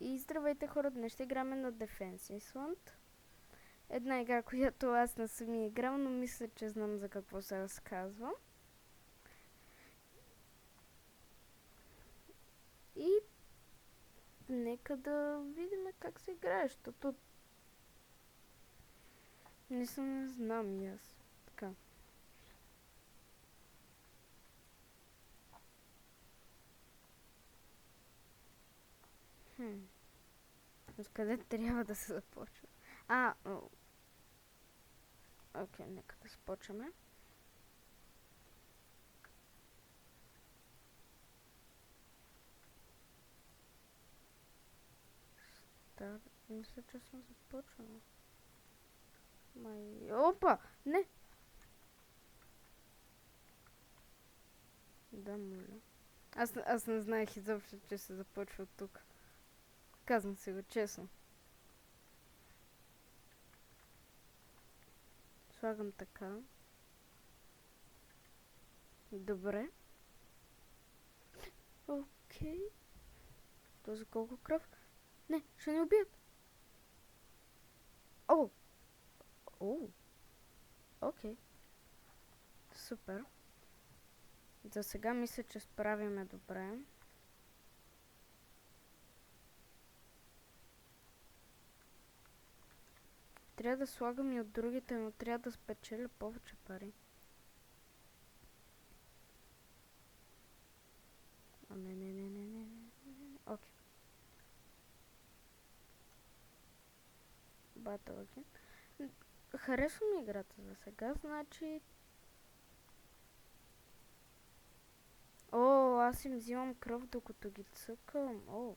И здравейте хора, днес ще играме на Defense Island. Една игра, която аз не съм играл, но мисля, че знам за какво се разказва. И нека да видим как се играе, защото не знам и аз. Така. Откъде трябва да се започва? Окей, нека да започваме. Мисля, че съм започнала. Опа! Не! Да, моля. Аз не знаех изобщо, че се започва от тук. Казвам си го честно. Слагам така. Добре. Окей. Този колко кръв? Не, ще ни убият. Окей. Супер. За сега мисля, че справяме добре. Трябва да слагам и от другите, но трябва да спечеля повече пари. Не. Окей. Battle again. Харесва ми играта за сега, значи... Аз им взимам кръв докато ги цъкам.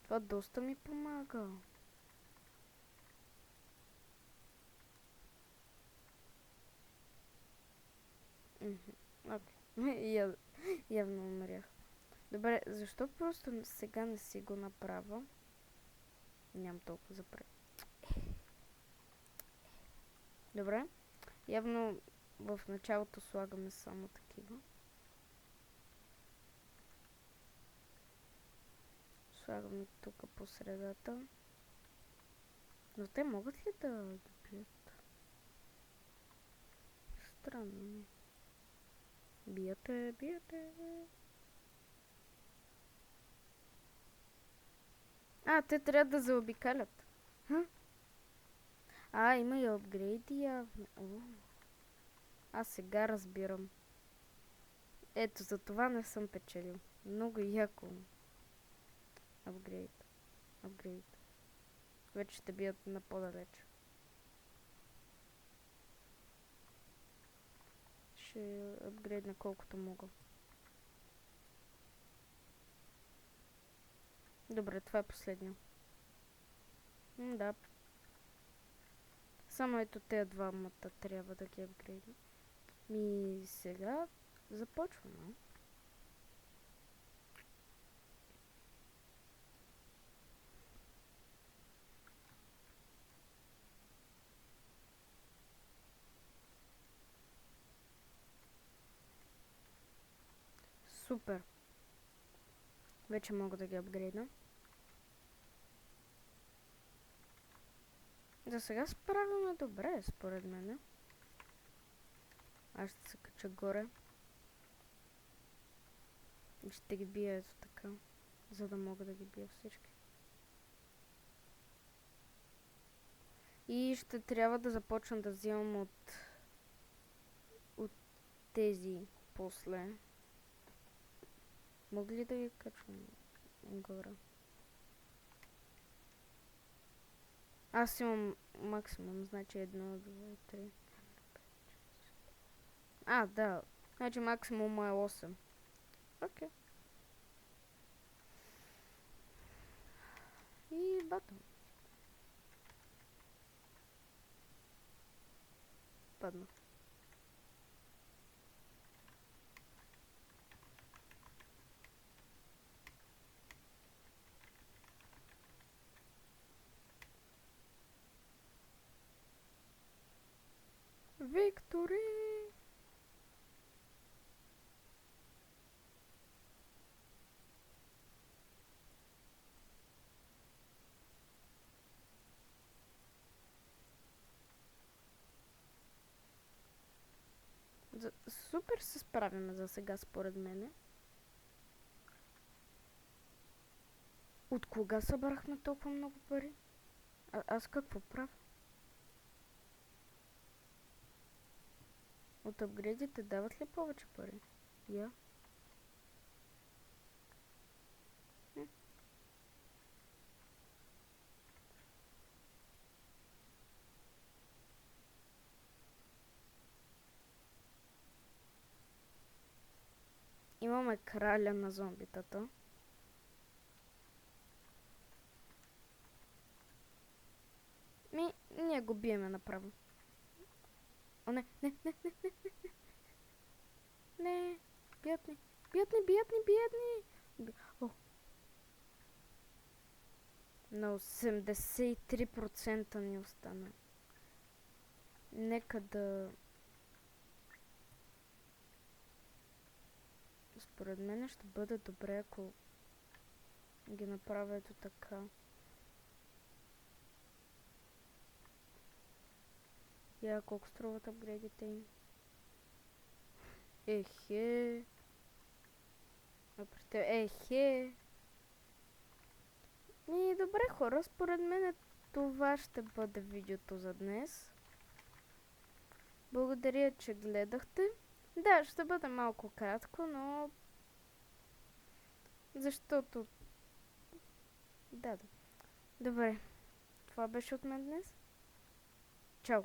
Това доста ми помага. Окей. Явно умрях. Добре, защо просто сега не си го направя? Нямам толкова запред. Добре. Явно в началото слагаме само такива. Слагаме тук по средата. Но те могат ли да ги бият? Странно ми. Бияте. Те трябва да заобикалят. Има и апгрейди явно. Аз сега разбирам. Ето, за това не съм печелил. Много яко. Апгрейд. Вече ще бият на по-далеч. Ще апгрейдна колкото мога. Добре, това е последния. Да. Само ето тези двамата трябва да ги апгрейдна. Сега започваме. Супер. Вече мога да ги апгрейдна. За сега справяме добре, според мен. Аз ще се кача горе. И ще ги бия ето така, за да мога да ги бия всички. И ще трябва да започна да взимам от тези после. Мога ли да ги качвам горе? Аз имам максимум, значи 1, 2, 3. Да. Значи максимум е 8. Окей. И батъл. Падна. Виктори! супер се справяме за сега, според мене. От кога събрахме толкова много пари? Аз какво правя? От апгрейдите дават ли повече пари? Я? Имаме краля на зомбитата. Ние го биеме направо. О, не. Не. Бият ни. О. На 83% ни остана. Нека да... Според мен ще бъде добре, ако ги направя ето така. Я колко струват апгрейдите им? Ехе. Ехе. И добре хора, според мен това ще бъде видеото за днес. Благодаря, че гледахте. Да, ще бъде малко кратко, но... Защото... Да. Добре. Това беше от мен днес. Чао!